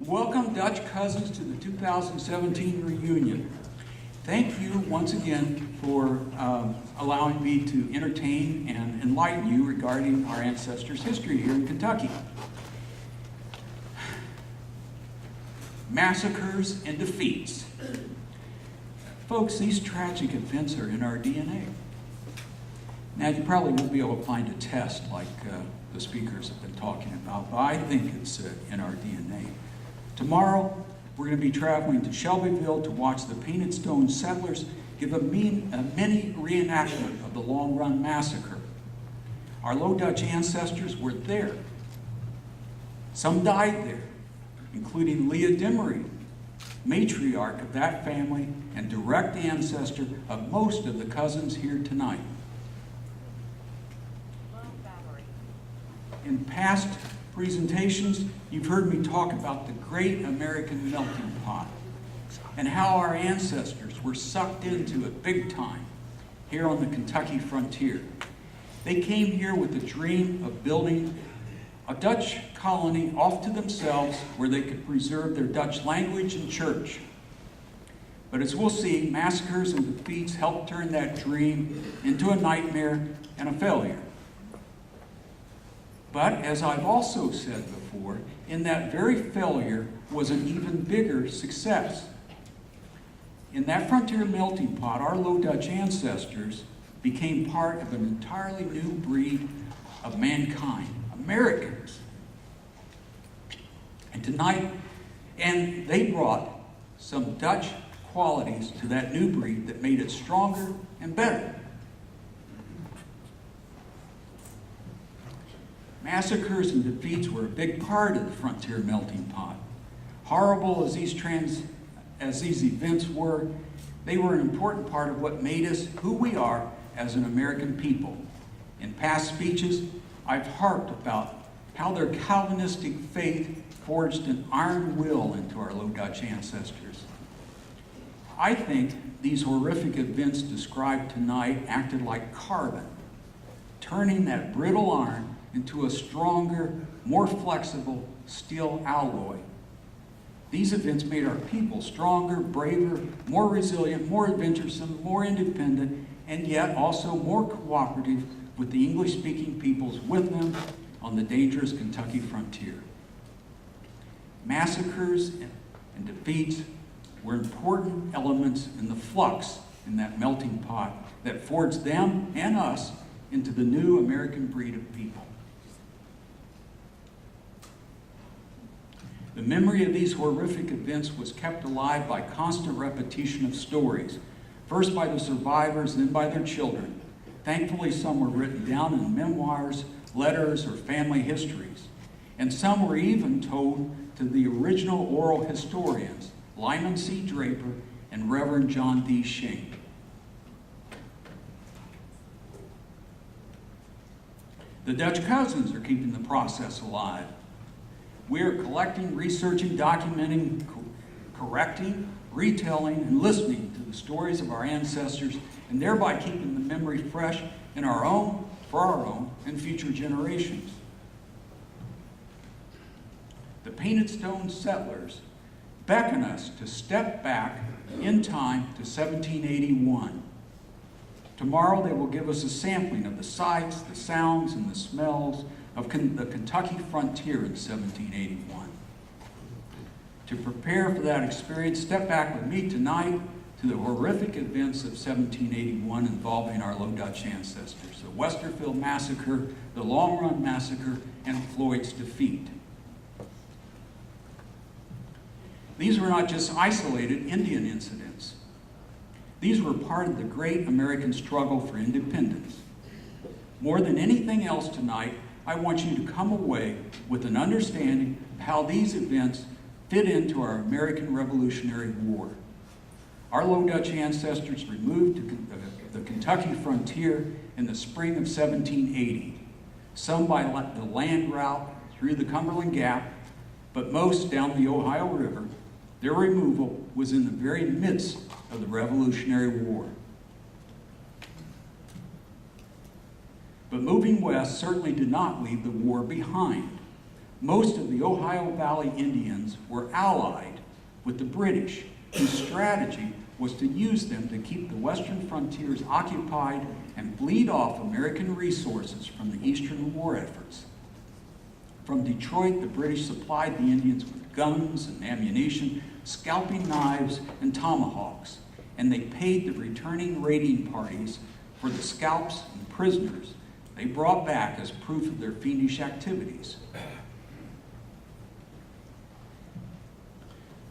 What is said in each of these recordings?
Welcome, Dutch cousins, to the 2017 reunion. Thank you once again for allowing me to entertain and enlighten you regarding our ancestors' history here in Kentucky. Massacres and defeats. Folks, these tragic events are in our DNA. Now, you probably won't be able to find a test like the speakers have been talking about, but I think it's in our DNA. Tomorrow, we're going to be traveling to Shelbyville to watch the Painted Stone settlers give a mini reenactment of the Long Run Massacre. Our Low Dutch ancestors were there. Some died there, including Leah Demery, matriarch of that family and direct ancestor of most of the cousins here tonight. In past presentations, you've heard me talk about the great American melting pot and how our ancestors were sucked into it big time here on the Kentucky frontier. They came here with the dream of building a Dutch colony off to themselves where they could preserve their Dutch language and church. But as we'll see, massacres and defeats helped turn that dream into a nightmare and a failure. But as I've also said before, in that very failure was an even bigger success. In that frontier melting pot, our Low Dutch ancestors became part of an entirely new breed of mankind, Americans. And they brought some Dutch qualities to that new breed that made it stronger and better. Massacres and defeats were a big part of the frontier melting pot. Horrible as these events were, they were an important part of what made us who we are as an American people. In past speeches, I've harped about how their Calvinistic faith forged an iron will into our Low Dutch ancestors. I think these horrific events described tonight acted like carbon, turning that brittle iron into a stronger, more flexible steel alloy. These events made our people stronger, braver, more resilient, more adventuresome, more independent, and yet also more cooperative with the English-speaking peoples with them on the dangerous Kentucky frontier. Massacres and defeats were important elements in the flux in that melting pot that forged them and us into the new American breed of people. The memory of these horrific events was kept alive by constant repetition of stories, first by the survivors, then by their children. Thankfully, some were written down in memoirs, letters, or family histories, and some were even told to the original oral historians, Lyman C. Draper and Reverend John D. Shink. The Dutch cousins are keeping the process alive. We are collecting, researching, documenting, correcting, retelling, and listening to the stories of our ancestors, and thereby keeping the memory fresh in our own, for our own, and future generations. The Painted Stone settlers beckon us to step back in time to 1781. Tomorrow they will give us a sampling of the sights, the sounds, and the smells of the Kentucky frontier in 1781. To prepare for that experience, step back with me tonight to the horrific events of 1781 involving our Low Dutch ancestors, the Westerfield Massacre, the Long Run Massacre, and Floyd's defeat. These were not just isolated Indian incidents. These were part of the great American struggle for independence. More than anything else tonight, I want you to come away with an understanding of how these events fit into our American Revolutionary War. Our Low Dutch ancestors removed the Kentucky frontier in the spring of 1780, some by the land route through the Cumberland Gap, but most down the Ohio River. Their removal was in the very midst of the Revolutionary War. But moving west certainly did not leave the war behind. Most of the Ohio Valley Indians were allied with the British, whose strategy was to use them to keep the western frontiers occupied and bleed off American resources from the Eastern war efforts. From Detroit, the British supplied the Indians with guns and ammunition, scalping knives and tomahawks, and they paid the returning raiding parties for the scalps and prisoners they brought back as proof of their fiendish activities.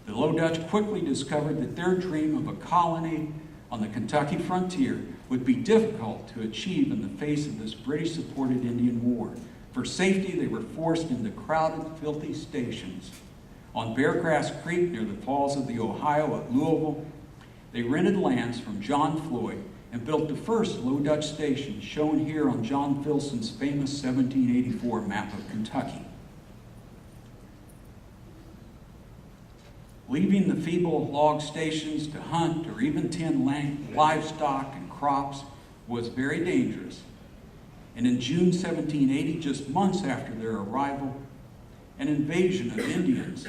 The Low Dutch quickly discovered that their dream of a colony on the Kentucky frontier would be difficult to achieve in the face of this British-supported Indian war. For safety, they were forced into crowded, filthy stations. On Beargrass Creek, near the Falls of the Ohio at Louisville, they rented lands from John Floyd and built the first Low Dutch station, shown here on John Filson's famous 1784 map of Kentucky. Leaving the feeble log stations to hunt or even tend livestock and crops was very dangerous. And in June 1780, just months after their arrival, an invasion of Indians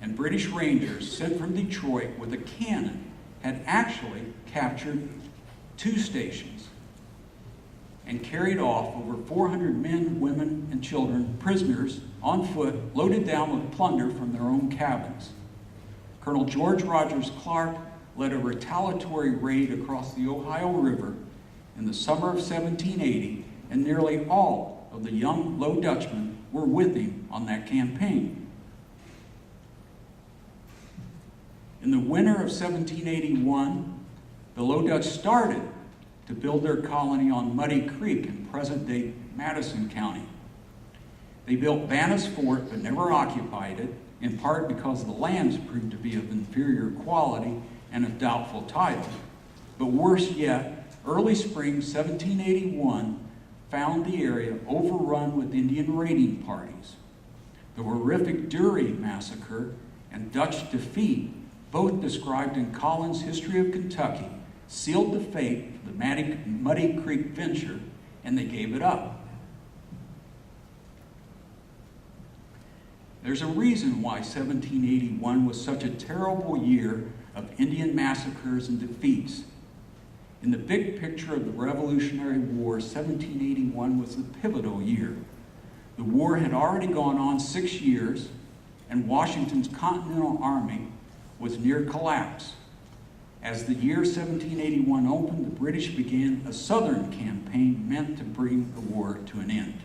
and British Rangers sent from Detroit with a cannon had actually captured 2 stations and carried off over 400 men, women, and children, prisoners on foot, loaded down with plunder from their own cabins. Colonel George Rogers Clark led a retaliatory raid across the Ohio River in the summer of 1780, and nearly all of the young Low Dutchmen were with him on that campaign. In the winter of 1781, the Low Dutch started to build their colony on Muddy Creek in present-day Madison County. They built Banna's Fort but never occupied it, in part because the lands proved to be of inferior quality and of doubtful title. But worse yet, early spring 1781 found the area overrun with Indian raiding parties. The horrific Dury Massacre and Dutch defeat, both described in Collins' History of Kentucky, sealed the fate of the Muddy Creek venture, and they gave it up. There's a reason why 1781 was such a terrible year of Indian massacres and defeats. In the big picture of the Revolutionary War, 1781 was the pivotal year. The war had already gone on 6 years, and Washington's Continental Army was near collapse. As the year 1781 opened, the British began a southern campaign meant to bring the war to an end.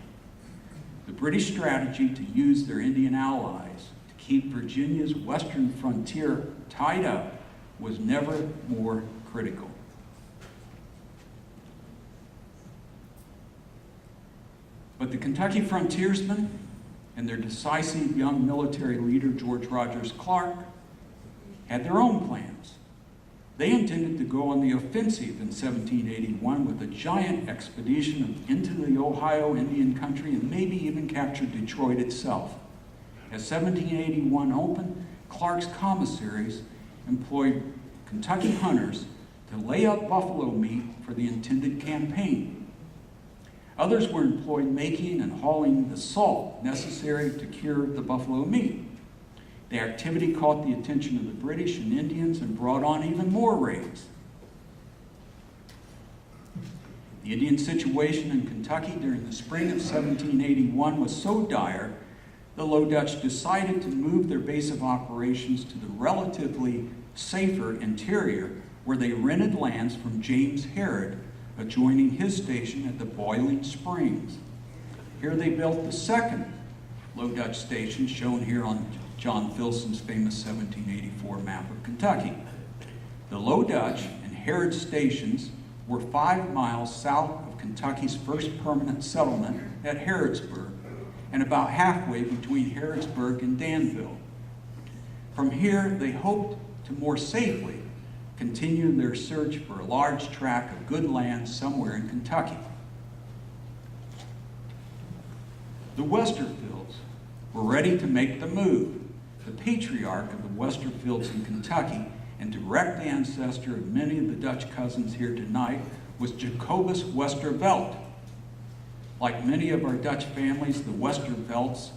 The British strategy to use their Indian allies to keep Virginia's western frontier tied up was never more critical. But the Kentucky frontiersmen and their decisive young military leader, George Rogers Clark, had their own plans. They intended to go on the offensive in 1781 with a giant expedition into the Ohio Indian country and maybe even capture Detroit itself. As 1781 opened, Clark's commissaries employed Kentucky hunters to lay up buffalo meat for the intended campaign. Others were employed making and hauling the salt necessary to cure the buffalo meat. The activity caught the attention of the British and Indians and brought on even more raids. The Indian situation in Kentucky during the spring of 1781 was so dire, the Low Dutch decided to move their base of operations to the relatively safer interior, where they rented lands from James Herod, adjoining his station at the Boiling Springs. Here they built the second Low Dutch station, shown here on John Filson's famous 1784 map of Kentucky. The Low Dutch and Herod stations were 5 miles south of Kentucky's first permanent settlement at Harrodsburg, and about halfway between Harrodsburg and Danville. From here, they hoped to more safely continue their search for a large tract of good land somewhere in Kentucky. The Westerfields were ready to make the move. The patriarch of the Westerfields in Kentucky and direct ancestor of many of the Dutch cousins here tonight was Jacobus Westervelt. Like many of our Dutch families, the Westervelts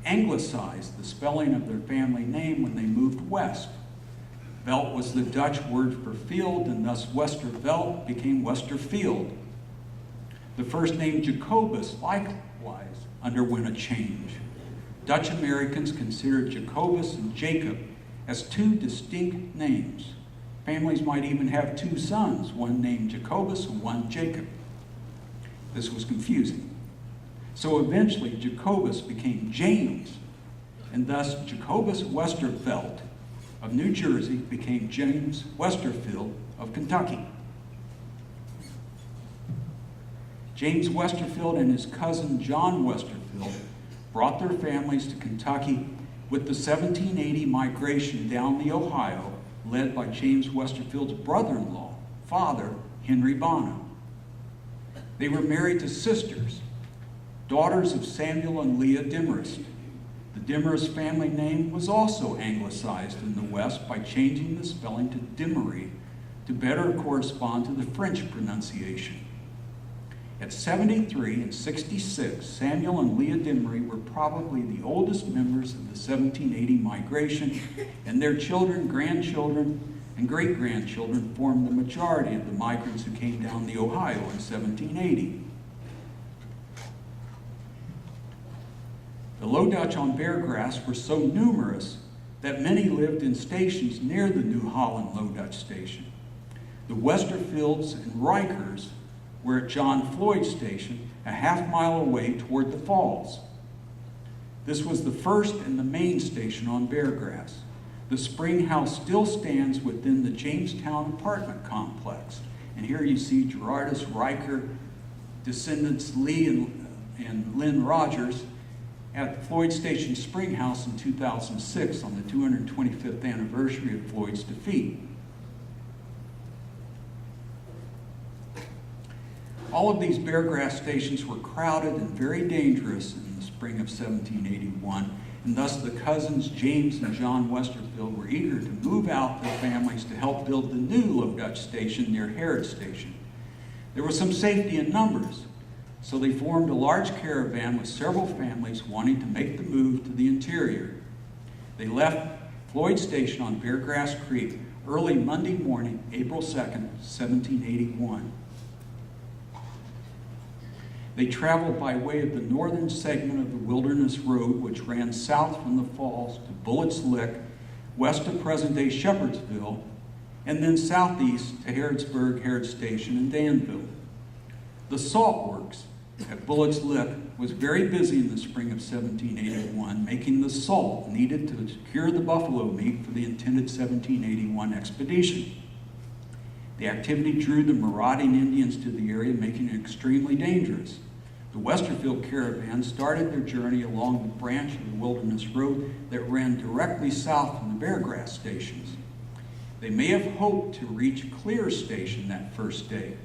anglicized the spelling of their family name when they moved west. Veld was the Dutch word for field, and thus Westerveld became Westerfield. The first name Jacobus likewise underwent a change. Dutch Americans considered Jacobus and Jacob as two distinct names. Families might even have two sons, one named Jacobus and one Jacob. This was confusing. So eventually Jacobus became James, and thus Jacobus Westerveld of New Jersey became James Westerfield of Kentucky. James Westerfield and his cousin John Westerfield brought their families to Kentucky with the 1780 migration down the Ohio, led by James Westerfield's brother-in-law, Father Henry Bonham. They were married to sisters, daughters of Samuel and Leah Demarest. The Demarest family name was also anglicized in the West by changing the spelling to Demery to better correspond to the French pronunciation. At 73 and 66, Samuel and Leah Demery were probably the oldest members of the 1780 migration, and their children, grandchildren, and great-grandchildren formed the majority of the migrants who came down the Ohio in 1780. The Low Dutch on Beargrass were so numerous that many lived in stations near the New Holland Low Dutch station. The Westerfields and Akers were at John Floyd station, a half-mile away toward the falls. This was the first and the main station on Beargrass. The spring house still stands within the Jamestown apartment complex. And here you see Gerardus Riker, descendants Lee and Lynn Rogers, at Floyd Station Spring House in 2006 on the 225th anniversary of Floyd's defeat. All of these Beargrass stations were crowded and very dangerous in the spring of 1781, and thus the cousins James and John Westerfield were eager to move out their families to help build the new Low Dutch station near Harrod Station. There was some safety in numbers, so they formed a large caravan with several families wanting to make the move to the interior. They left Floyd Station on Beargrass Creek early Monday morning, April 2nd, 1781. They traveled by way of the northern segment of the Wilderness Road, which ran south from the falls to Bullett's Lick, west of present-day Shepherdsville, and then southeast to Harrodsburg, Harrod Station, and Danville. The salt works at Bullett's Lick was very busy in the spring of 1781, making the salt needed to secure the buffalo meat for the intended 1781 expedition. The activity drew the marauding Indians to the area, making it extremely dangerous. The Westerfield caravan started their journey along the branch of the Wilderness Road that ran directly south from the Beargrass stations. They may have hoped to reach Clear Station that first day.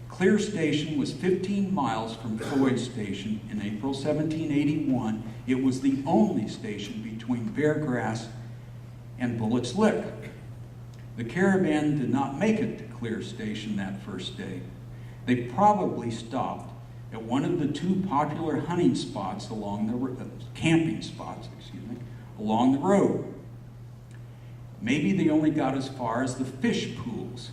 Clear Station was 15 miles from Floyd Station. In April 1781, it was the only station between Beargrass and Bullett's Lick. The caravan did not make it to Clear Station that first day. They probably stopped at one of the two popular hunting spots along the camping spots, along the road. Maybe they only got as far as the Fish Pools,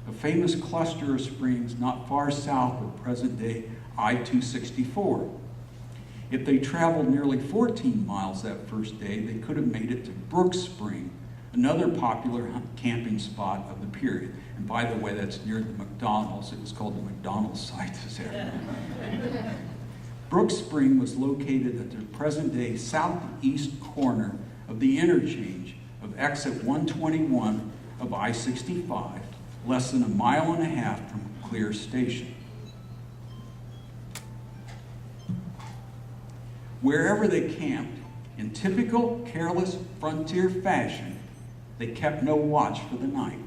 a famous cluster of springs not far south of present-day I-264. If they traveled nearly 14 miles that first day, they could have made it to Brooks Spring, another popular camping spot of the period. And by the way, that's near the McDonald's. It was called the McDonald's site this afternoon. Brooks Spring was located at the present-day southeast corner of the interchange of exit 121 of I-65, less than a mile and a half from Clear Station. Wherever they camped, in typical careless frontier fashion, they kept no watch for the night.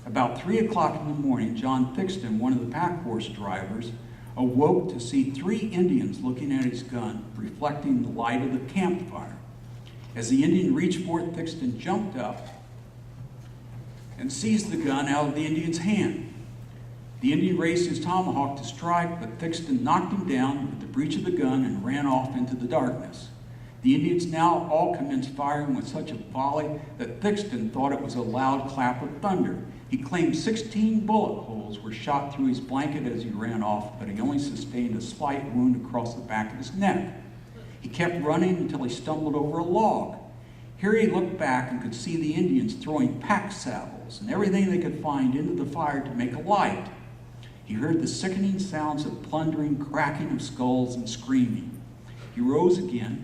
About 3 o'clock in the morning, John Thixton, one of the pack horse drivers, awoke to see 3 Indians looking at his gun, reflecting the light of the campfire. As the Indian reached forth, Thixton jumped up and seized the gun out of the Indian's hand. The Indian raised his tomahawk to strike, but Thixton knocked him down with the breech of the gun and ran off into the darkness. The Indians now all commenced firing with such a volley that Thixton thought it was a loud clap of thunder. He claimed 16 bullet holes were shot through his blanket as he ran off, but he only sustained a slight wound across the back of his neck. He kept running until he stumbled over a log. Here he looked back and could see the Indians throwing pack saddles and everything they could find into the fire to make a light. He heard the sickening sounds of plundering, cracking of skulls, and screaming. He rose again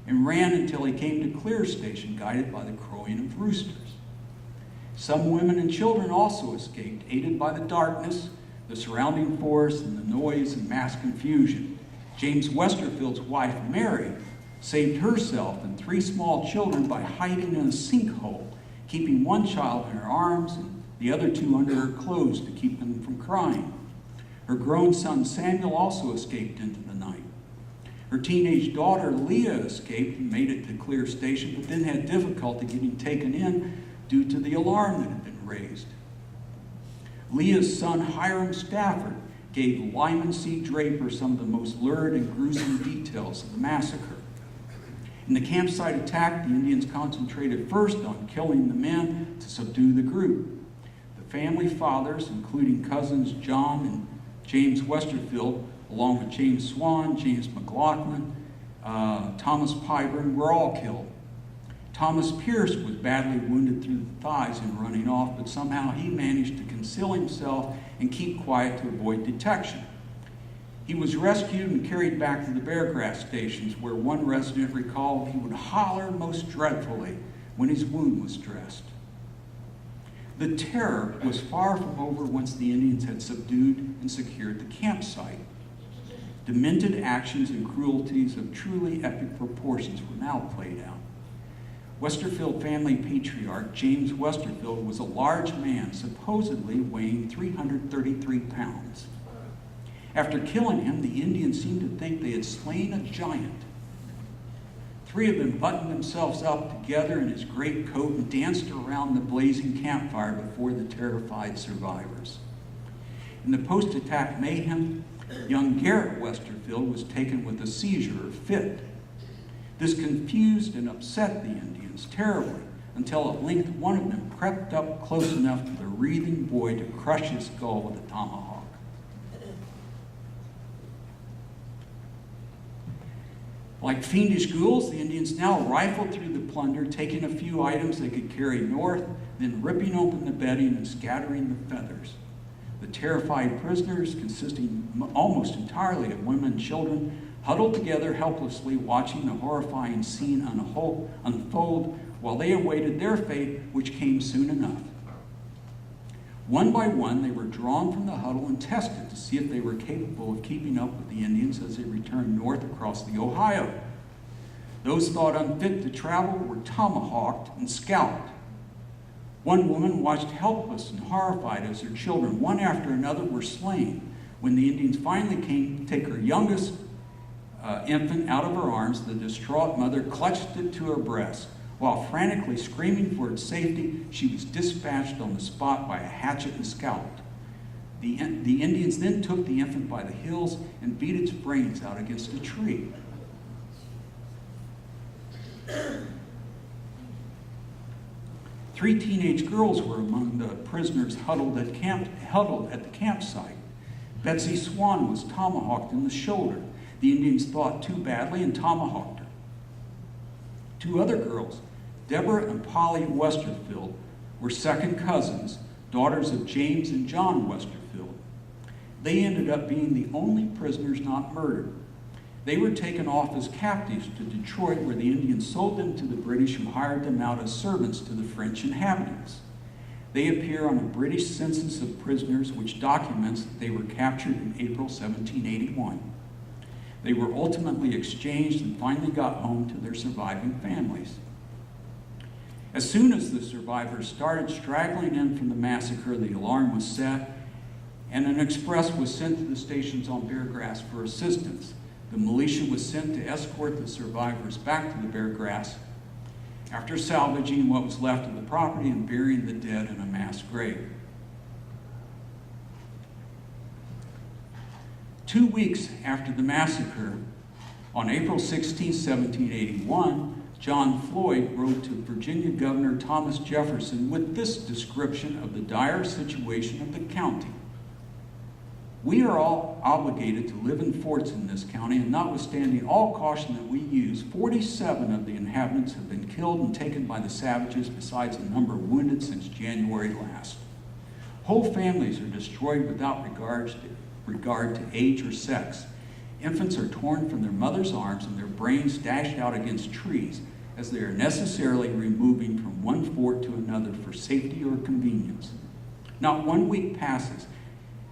and ran until he came to Clear Station, guided by the crowing of roosters. Some women and children also escaped, aided by the darkness, the surrounding forest, and the noise and mass confusion. James Westerfield's wife, Mary, saved herself and 3 small children by hiding in a sinkhole, keeping one child in her arms and the other 2 under her clothes to keep them from crying. Her grown son, Samuel, also escaped into the night. Her teenage daughter, Leah, escaped and made it to Clear Station, but then had difficulty getting taken in due to the alarm that had been raised. Leah's son, Hiram Stafford, gave Lyman C. Draper some of the most lurid and gruesome details of the massacre. In the campsite attack, the Indians concentrated first on killing the men to subdue the group. The family fathers, including cousins John and James Westerfield, along with James Swan, James McLaughlin, Thomas Pyburn, were all killed. Thomas Pierce was badly wounded through the thighs in running off, but somehow he managed to conceal himself and keep quiet to avoid detection. He was rescued and carried back to the Beargrass stations, where one resident recalled he would holler most dreadfully when his wound was dressed. The terror was far from over once the Indians had subdued and secured the campsite. Demented actions and cruelties of truly epic proportions were now played out. Westerfield family patriarch James Westerfield was a large man, supposedly weighing 333 pounds. After killing him, the Indians seemed to think they had slain a giant. 3 of them buttoned themselves up together in his great coat and danced around the blazing campfire before the terrified survivors. In the post-attack mayhem, young Garrett Westerfield was taken with a seizure or fit. This confused and upset the Indians terribly, until at length one of them crept up close enough to the wreathing boy to crush his skull with a tomahawk. Like fiendish ghouls, the Indians now rifled through the plunder, taking a few items they could carry north, then ripping open the bedding and scattering the feathers. The terrified prisoners, consisting almost entirely of women and children, huddled together helplessly, watching the horrifying scene unfold while they awaited their fate, which came soon enough. One by one, they were drawn from the huddle and tested to see if they were capable of keeping up with the Indians as they returned north across the Ohio. Those thought unfit to travel were tomahawked and scalped. One woman watched helpless and horrified as her children, one after another, were slain. When the Indians finally came to take her youngest infant out of her arms, the distraught mother clutched it to her breast. While frantically screaming for its safety, she was dispatched on the spot by a hatchet and scalped. The Indians then took the infant by the heels and beat its brains out against a tree. Three teenage girls were among the prisoners huddled at the campsite. Betsy Swan was tomahawked in the shoulder. The Indians thought too badly and tomahawked her. 2 other girls, Deborah and Polly Westerfield, were second cousins, daughters of James and John Westerfield. They ended up being the only prisoners not murdered. They were taken off as captives to Detroit, where the Indians sold them to the British, who hired them out as servants to the French inhabitants. They appear on a British census of prisoners, which documents that they were captured in April 1781. They were ultimately exchanged and finally got home to their surviving families. As soon as the survivors started straggling in from the massacre, the alarm was set, and an express was sent to the stations on Beargrass for assistance. The militia was sent to escort the survivors back to the Beargrass after salvaging what was left of the property and burying the dead in a mass grave. 2 weeks after the massacre, on April 16, 1781, John Floyd wrote to Virginia Governor Thomas Jefferson with this description of the dire situation of the county. We are all obligated to live in forts in this county, and notwithstanding all caution that we use, 47 of the inhabitants have been killed and taken by the savages, besides a number wounded since January last. Whole families are destroyed without regard to age or sex. Infants are torn from their mother's arms and their brains dashed out against trees, as they are necessarily removing from one fort to another for safety or convenience. Not 1 week passes,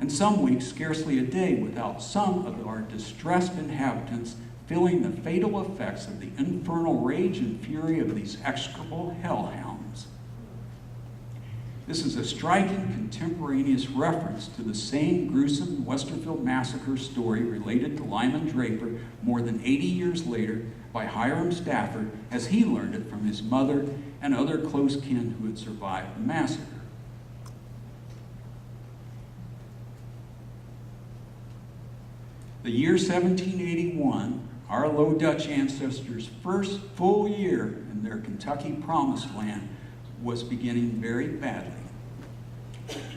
and some weeks scarcely a day, without some of our distressed inhabitants feeling the fatal effects of the infernal rage and fury of these execrable hellhounds. This is a striking contemporaneous reference to the same gruesome Westerfield massacre story related to Lyman Draper more than 80 years later by Hiram Stafford, as he learned it from his mother and other close kin who had survived the massacre. The year 1781, our Low Dutch ancestors' first full year in their Kentucky Promised Land, was beginning very badly.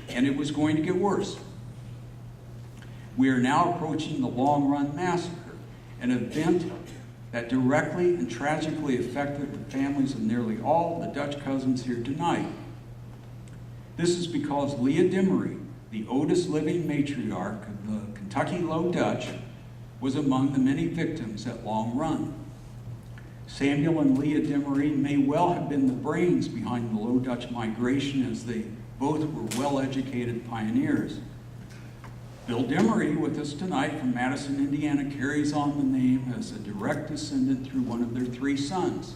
And it was going to get worse. We are now approaching the Long Run Massacre, an event that directly and tragically affected the families of nearly all the Dutch cousins here tonight. This is because Leah Dimery, the oldest living matriarch of the Kentucky Low Dutch, was among the many victims at Long Run. Samuel and Leah Dimery may well have been the brains behind the Low Dutch migration, as they both were well-educated pioneers. Bill Dimery, with us tonight from Madison, Indiana, carries on the name as a direct descendant through one of their 3 sons.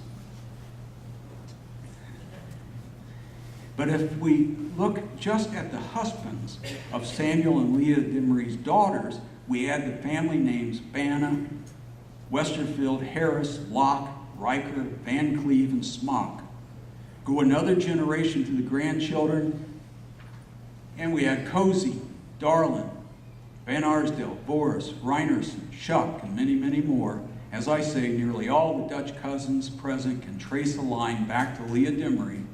But if we look just at the husbands of Samuel and Leah Dimery's daughters, we add the family names Banna, Westerfield, Harris, Locke, Riker, Van Cleve, and Smock. Go another generation to the grandchildren, and we add Cozy, Darlin, Van Arsdale, Boris, Reinerson, Shuck, and many, many more. As I say, nearly all the Dutch cousins present can trace a line back to Leah Dimery,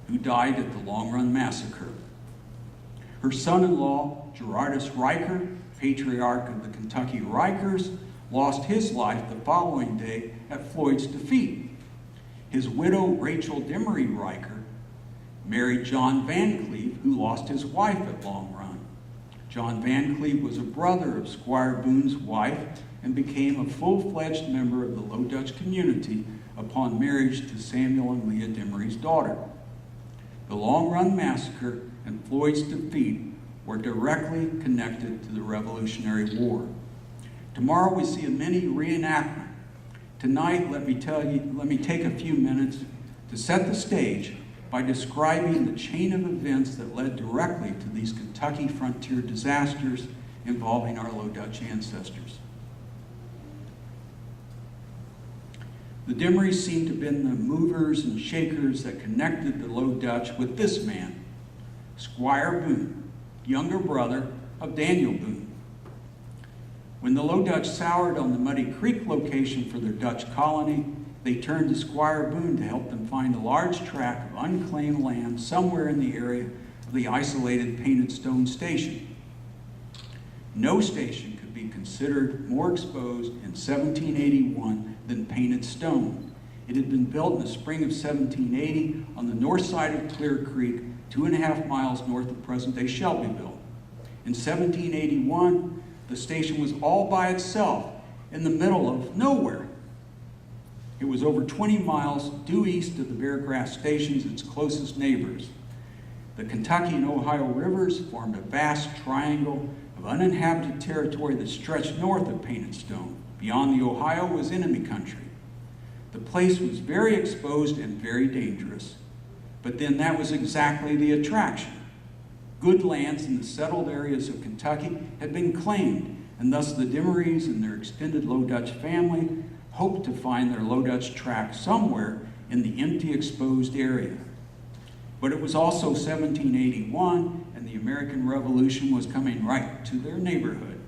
who died at the Long Run Massacre. Her son-in-law, Gerardus Riker, patriarch of the Kentucky Rikers, lost his life the following day at Floyd's defeat. His widow, Rachel Dimery Riker, married John Van Cleve, who lost his wife at Long Run. John Van Cleve was a brother of Squire Boone's wife and became a full-fledged member of the Low Dutch community upon marriage to Samuel and Leah Dimery's daughter. The Long Run Massacre and Floyd's defeat were directly connected to the Revolutionary War. Tomorrow we see a mini reenactment. Tonight, let me take a few minutes to set the stage by describing the chain of events that led directly to these Kentucky frontier disasters involving our Low Dutch ancestors. The Dimerys seem to have been the movers and shakers that connected the Low Dutch with this man, Squire Boone, younger brother of Daniel Boone. When the Low Dutch soured on the Muddy Creek location for their Dutch colony, they turned to Squire Boone to help them find a large tract of unclaimed land somewhere in the area of the isolated Painted Stone Station. No station could be considered more exposed in 1781 than Painted Stone. It had been built in the spring of 1780 on the north side of Clear Creek, 2.5 miles north of present-day Shelbyville. In 1781, the station was all by itself in the middle of nowhere. It was over 20 miles due east of the Bear Grass stations, its closest neighbors. The Kentucky and Ohio rivers formed a vast triangle of uninhabited territory that stretched north of Painted Stone. Beyond the Ohio was enemy country. The place was very exposed and very dangerous. But then that was exactly the attraction. Good lands in the settled areas of Kentucky had been claimed, and thus the Dimerys and their extended Low Dutch family hoped to find their Low Dutch tract somewhere in the empty, exposed area. But it was also 1781, and the American Revolution was coming right to their neighborhood.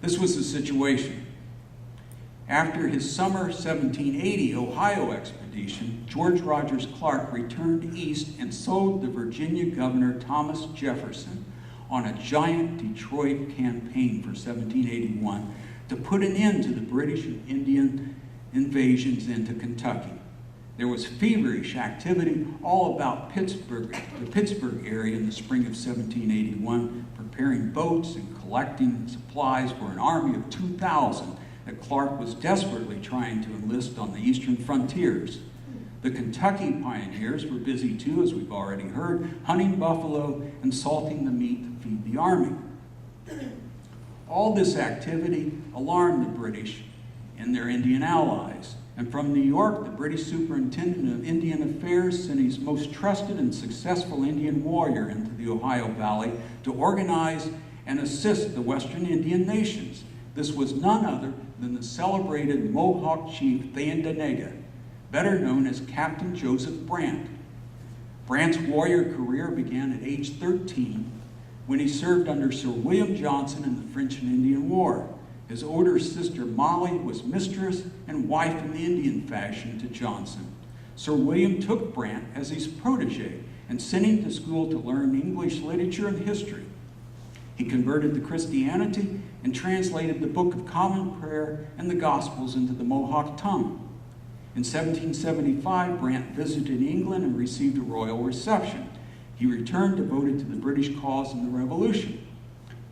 This was the situation. After his summer 1780 Ohio expedition, George Rogers Clark returned east and sold the Virginia governor Thomas Jefferson on a giant Detroit campaign for 1781 to put an end to the British and Indian invasions into Kentucky. There was feverish activity all about Pittsburgh, the Pittsburgh area in the spring of 1781, preparing boats and collecting supplies for an army of 2,000 that Clark was desperately trying to enlist on the eastern frontiers. The Kentucky pioneers were busy too, as we've already heard, hunting buffalo and salting the meat to feed the army. All this activity alarmed the British and their Indian allies. And from New York, the British Superintendent of Indian Affairs sent his most trusted and successful Indian warrior into the Ohio Valley to organize and assist the Western Indian nations. This was none other than the celebrated Mohawk chief Thayendanegea, better known as Captain Joseph Brant. Brant's warrior career began at age 13 when he served under Sir William Johnson in the French and Indian War. His older sister Molly was mistress and wife in the Indian fashion to Johnson. Sir William took Brant as his protege and sent him to school to learn English literature and history. He converted to Christianity and translated the Book of Common Prayer and the Gospels into the Mohawk tongue. In 1775, Brant visited England and received a royal reception. He returned devoted to the British cause in the Revolution.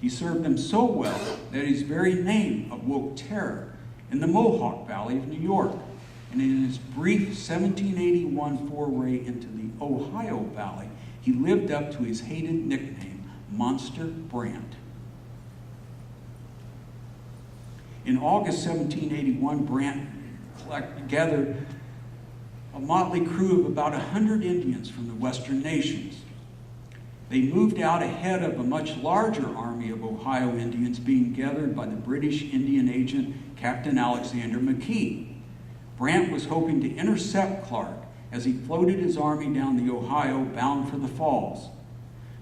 He served them so well that his very name awoke terror in the Mohawk Valley of New York. And in his brief 1781 foray into the Ohio Valley, he lived up to his hated nickname, Monster Brant. In August 1781, Brant gathered a motley crew of about 100 Indians from the Western nations. They moved out ahead of a much larger army of Ohio Indians being gathered by the British Indian agent, Captain Alexander McKee. Brant was hoping to intercept Clark as he floated his army down the Ohio bound for the Falls.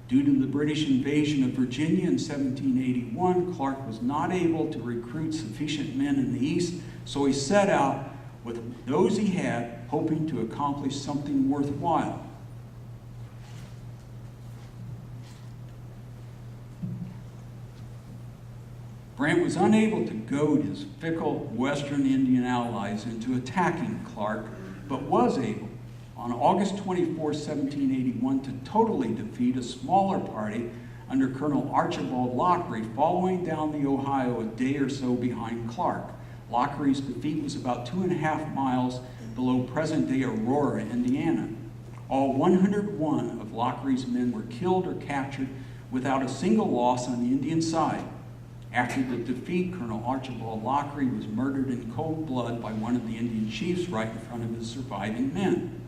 Due to the British invasion of Virginia in 1781, Clark was not able to recruit sufficient men in the east, so he set out with those he had, hoping to accomplish something worthwhile. Brant was unable to goad his fickle Western Indian allies into attacking Clark, but was able, on August 24, 1781, to totally defeat a smaller party under Colonel Archibald Lockery following down the Ohio a day or so behind Clark. Lockery's defeat was about 2.5 miles below present-day Aurora, Indiana. All 101 of Lockery's men were killed or captured without a single loss on the Indian side. After the defeat, Colonel Archibald Lockery was murdered in cold blood by one of the Indian chiefs right in front of his surviving men.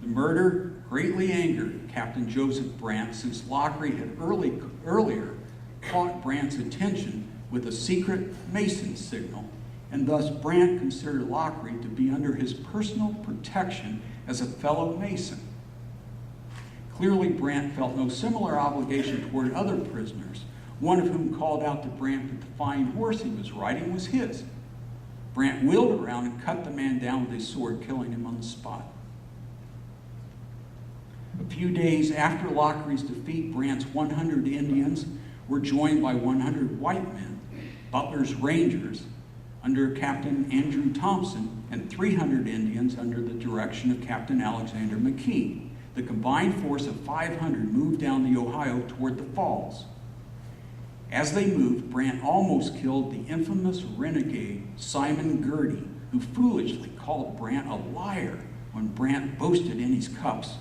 The murder greatly angered Captain Joseph Brant, since Lockery had earlier caught Brant's attention with a secret Mason signal, and thus Brant considered Lockery to be under his personal protection as a fellow Mason. Clearly, Brant felt no similar obligation toward other prisoners, one of whom called out to Brant that the fine horse he was riding was his. Brant wheeled around and cut the man down with his sword, killing him on the spot. A few days after Lockery's defeat, Brant's 100 Indians were joined by 100 white men, Butler's Rangers, under Captain Andrew Thompson, and 300 Indians under the direction of Captain Alexander McKee. The combined force of 500 moved down the Ohio toward the falls. As they moved, Brant almost killed the infamous renegade Simon Girty, who foolishly called Brant a liar when Brant boasted in his cups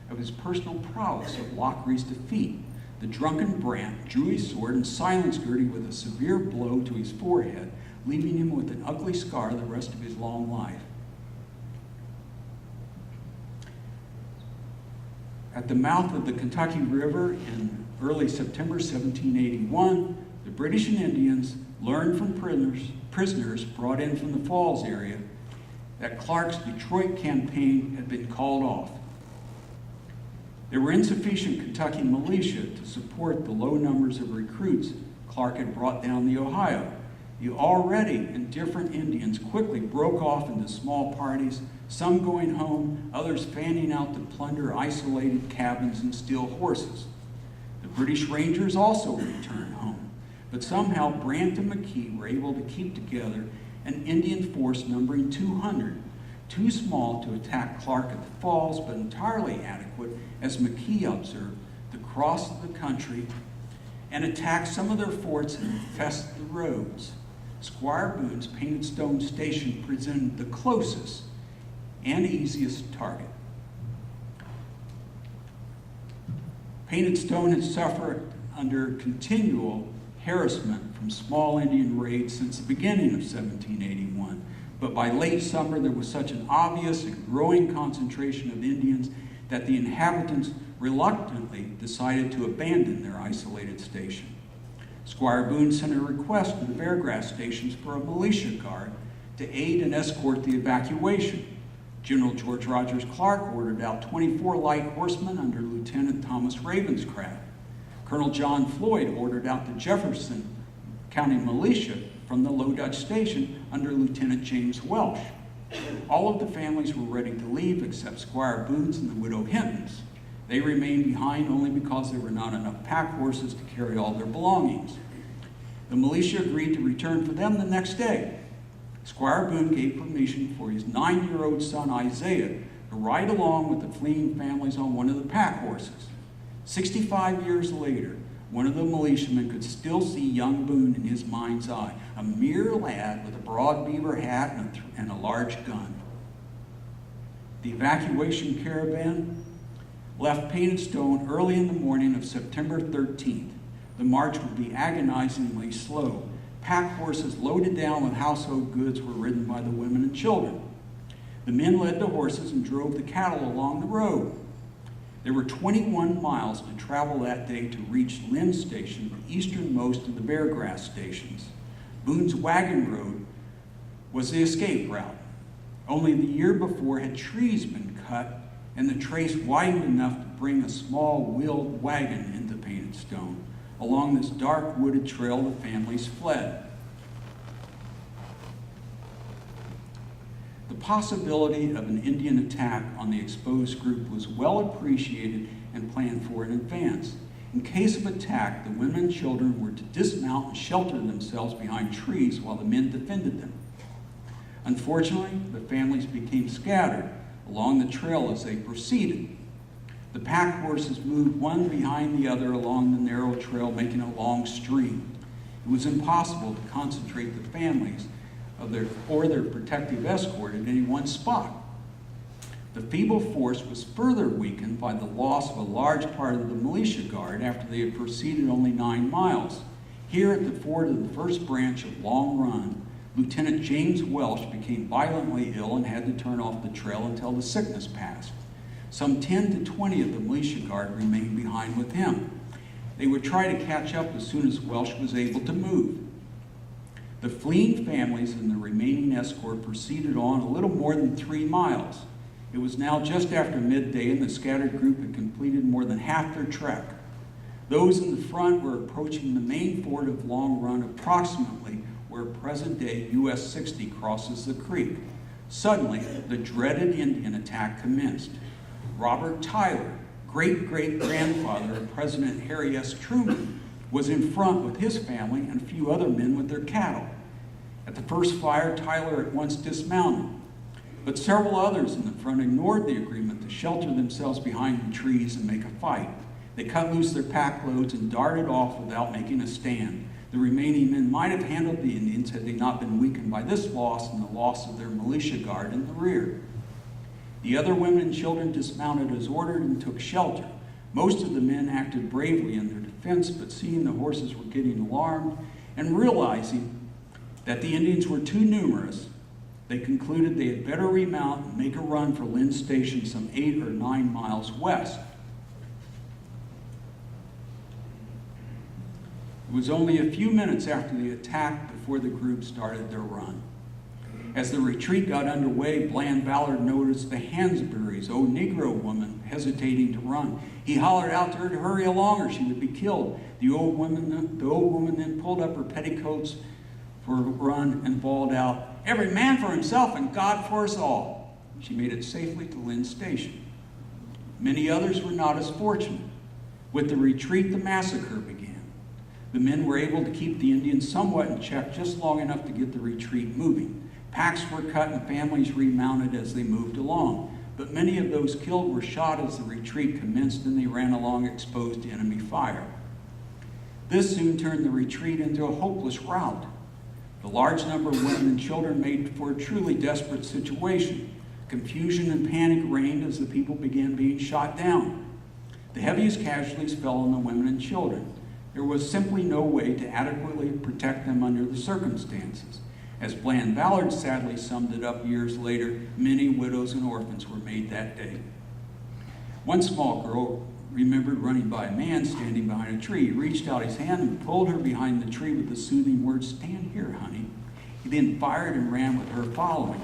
of his personal prowess of Lockery's defeat. The drunken Brant drew his sword and silenced Girty with a severe blow to his forehead, leaving him with an ugly scar the rest of his long life. At the mouth of the Kentucky River in early September 1781, the British and Indians learned from prisoners brought in from the Falls area that Clark's Detroit campaign had been called off. There were insufficient Kentucky militia to support the low numbers of recruits Clark had brought down the Ohio. The already indifferent Indians quickly broke off into small parties, some going home, others fanning out to plunder isolated cabins and steal horses. The British Rangers also returned home, but somehow Brant and McKee were able to keep together an Indian force numbering 200, too small to attack Clark at the falls, but entirely adequate, as McKee observed, to cross the country and attack some of their forts and infest the roads. Squire Boone's Painted Stone Station presented the closest and easiest target. Painted Stone had suffered under continual harassment from small Indian raids since the beginning of 1781, but by late summer there was such an obvious and growing concentration of Indians that the inhabitants reluctantly decided to abandon their isolated station. Squire Boone sent a request to the Beargrass stations for a militia guard to aid and escort the evacuation. General George Rogers Clark ordered out 24 light horsemen under Lieutenant Thomas Ravenscraft. Colonel John Floyd ordered out the Jefferson County militia from the Low Dutch station under Lieutenant James Welsh. All of the families were ready to leave except Squire Boone's and the widow Hinton's. They remained behind only because there were not enough pack horses to carry all their belongings. The militia agreed to return for them the next day. Squire Boone gave permission for his 9-year-old son Isaiah to ride along with the fleeing families on one of the pack horses. 65 years later, one of the militiamen could still see young Boone in his mind's eye, a mere lad with a broad beaver hat and a large gun. The evacuation caravan left Painted Stone early in the morning of September 13th. The march would be agonizingly slow. Pack horses loaded down with household goods were ridden by the women and children. The men led the horses and drove the cattle along the road. There were 21 miles to travel that day to reach Lynn's station, the easternmost of the Beargrass stations. Boone's wagon road was the escape route. Only the year before had trees been cut and the trace widened enough to bring a small wheeled wagon into Painted Stone. Along this dark wooded trail, the families fled. The possibility of an Indian attack on the exposed group was well appreciated and planned for in advance. In case of attack, the women and children were to dismount and shelter themselves behind trees while the men defended them. Unfortunately, the families became scattered along the trail as they proceeded. The pack horses moved one behind the other along the narrow trail, making a long stream. It was impossible to concentrate the families of their protective escort at any one spot. The feeble force was further weakened by the loss of a large part of the militia guard after they had proceeded only 9 miles. Here at the ford of the first branch of Long Run, Lieutenant James Welsh became violently ill and had to turn off the trail until the sickness passed. Some 10 to 20 of the militia guard remained behind with him. They would try to catch up as soon as Welsh was able to move. The fleeing families and the remaining escort proceeded on a little more than 3 miles. It was now just after midday and the scattered group had completed more than half their trek. Those in the front were approaching the main ford of Long Run, approximately where present-day US 60 crosses the creek. Suddenly, the dreaded Indian attack commenced. Robert Tyler, great-great-grandfather of President Harry S. Truman, was in front with his family and a few other men with their cattle. At the first fire, Tyler at once dismounted, but several others in the front ignored the agreement to shelter themselves behind the trees and make a fight. They cut loose their pack loads and darted off without making a stand. The remaining men might have handled the Indians had they not been weakened by this loss and the loss of their militia guard in the rear. The other women and children dismounted as ordered and took shelter. Most of the men acted bravely in their defense, but seeing the horses were getting alarmed and realizing that the Indians were too numerous, they concluded they had better remount and make a run for Lynn's station some 8 or 9 miles west. It was only a few minutes after the attack before the group started their run. As the retreat got underway, Bland Ballard noticed the Hansberry's old Negro woman hesitating to run. He hollered out to her to hurry along or she would be killed. The old woman then pulled up her petticoats for a run and bawled out, "Every man for himself and God for us all." She made it safely to Lynn's Station. Many others were not as fortunate. With the retreat, the massacre began. The men were able to keep the Indians somewhat in check just long enough to get the retreat moving. Packs were cut and families remounted as they moved along. But many of those killed were shot as the retreat commenced and they ran along exposed to enemy fire. This soon turned the retreat into a hopeless rout. The large number of women and children made for a truly desperate situation. Confusion and panic reigned as the people began being shot down. The heaviest casualties fell on the women and children. There was simply no way to adequately protect them under the circumstances. As Bland Ballard sadly summed it up years later, many widows and orphans were made that day. One small girl remembered running by a man standing behind a tree. He reached out his hand and pulled her behind the tree with the soothing words, "Stand here, honey." He then fired and ran with her following.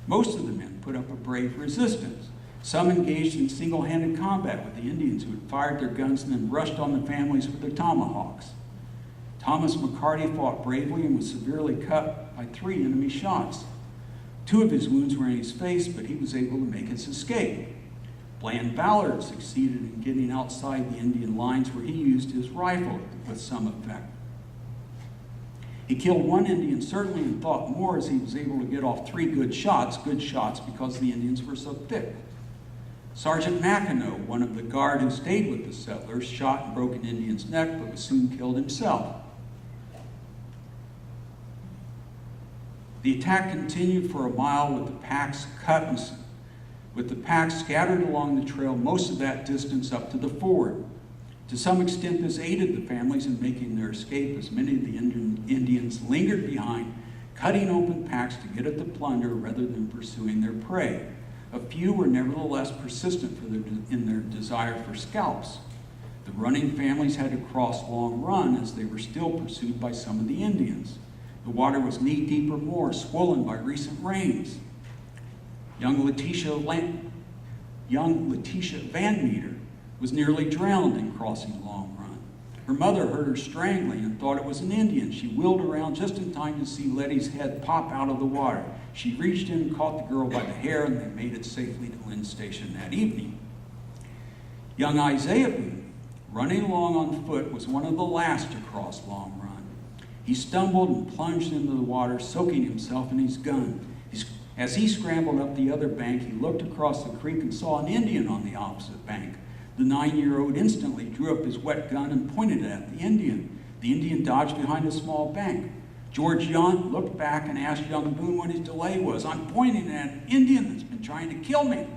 Most of the men put up a brave resistance. Some engaged in single-handed combat with the Indians who had fired their guns and then rushed on the families with their tomahawks. Thomas McCarty fought bravely and was severely cut by 3 enemy shots. 2 of his wounds were in his face, but he was able to make his escape. Bland Ballard succeeded in getting outside the Indian lines where he used his rifle with some effect. He killed 1 Indian certainly and thought more as he was able to get off 3 good shots because the Indians were so thick. Sergeant McEnroe, one of the guard who stayed with the settlers, shot and broke an Indian's neck but was soon killed himself. The attack continued for a mile with the packs scattered along the trail most of that distance up to the ford. To some extent, this aided the families in making their escape as many of the Indians lingered behind, cutting open packs to get at the plunder rather than pursuing their prey. A few were nevertheless persistent in their desire for scalps. The running families had to cross Long Run as they were still pursued by some of the Indians. The water was knee-deep or more, swollen by recent rains. Young Letitia Van Meter was nearly drowned in crossing Long Run. Her mother heard her strangling and thought it was an Indian. She wheeled around just in time to see Letty's head pop out of the water. She reached in and caught the girl by the hair, and they made it safely to Lynn's Station that evening. Young Isaiah Boone, running along on foot, was one of the last to cross Long Run. He stumbled and plunged into the water, soaking himself in his gun. As he scrambled up the other bank, he looked across the creek and saw an Indian on the opposite bank. The 9-year-old instantly drew up his wet gun and pointed it at the Indian. The Indian dodged behind a small bank. George Yount looked back and asked young Boone what his delay was. "I'm pointing at an Indian that's been trying to kill me."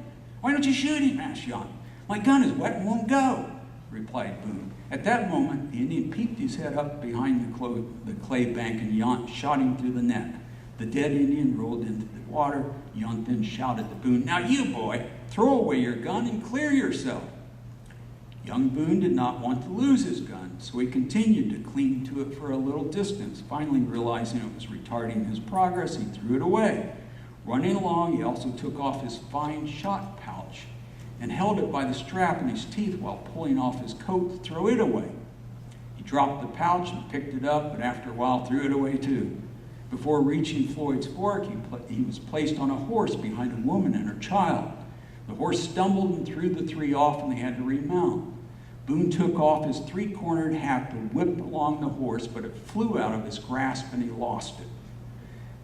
"Why don't you shoot him?" asked Yount. "My gun is wet and won't go," replied Boone. At that moment, the Indian peeked his head up behind the clay bank and Yount shot him through the neck. The dead Indian rolled into the water. Yount then shouted to Boone, "Now you, boy, throw away your gun and clear yourself." Young Boone did not want to lose his gun, so he continued to cling to it for a little distance. Finally, realizing it was retarding his progress, he threw it away. Running along, he also took off his fine shot pouch and held it by the strap in his teeth while pulling off his coat to throw it away. He dropped the pouch and picked it up, but after a while threw it away too. Before reaching Floyd's Fork, he was placed on a horse behind a woman and her child. The horse stumbled and threw the 3 off, and they had to remount. Boone took off his 3-cornered hat to whip along the horse, but it flew out of his grasp and he lost it.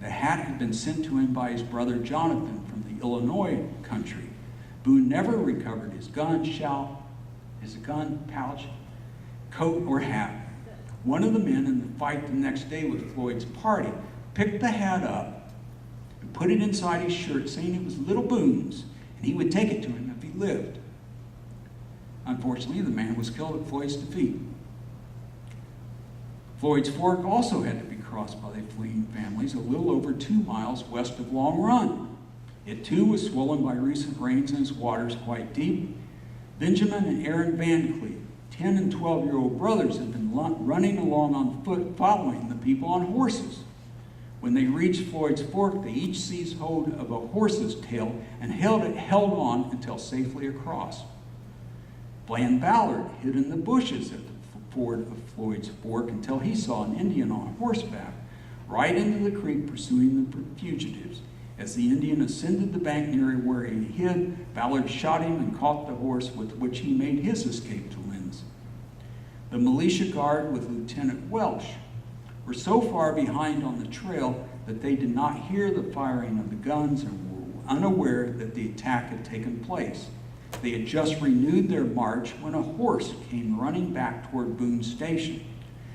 The hat had been sent to him by his brother Jonathan from the Illinois country. Boone never recovered his gun, pouch, coat, or hat. One of the men in the fight the next day with Floyd's party picked the hat up and put it inside his shirt, saying it was little Boone's, and he would take it to him if he lived. Unfortunately, the man was killed at Floyd's defeat. Floyd's Fork also had to be crossed by the fleeing families a little over 2 miles west of Long Run. It too was swollen by recent rains and its waters quite deep. Benjamin and Aaron Van Cleve, 10 and 12-year-old brothers, had been running along on foot following the people on horses. When they reached Floyd's Fork, they each seized hold of a horse's tail and held on until safely across. Bland Ballard hid in the bushes at the ford of Floyd's Fork until he saw an Indian on horseback ride into the creek pursuing the fugitives. As the Indian ascended the bank near where he hid, Ballard shot him and caught the horse with which he made his escape to Lynn's. The militia guard with Lieutenant Welsh were so far behind on the trail that they did not hear the firing of the guns and were unaware that the attack had taken place. They had just renewed their march when a horse came running back toward Boone's station.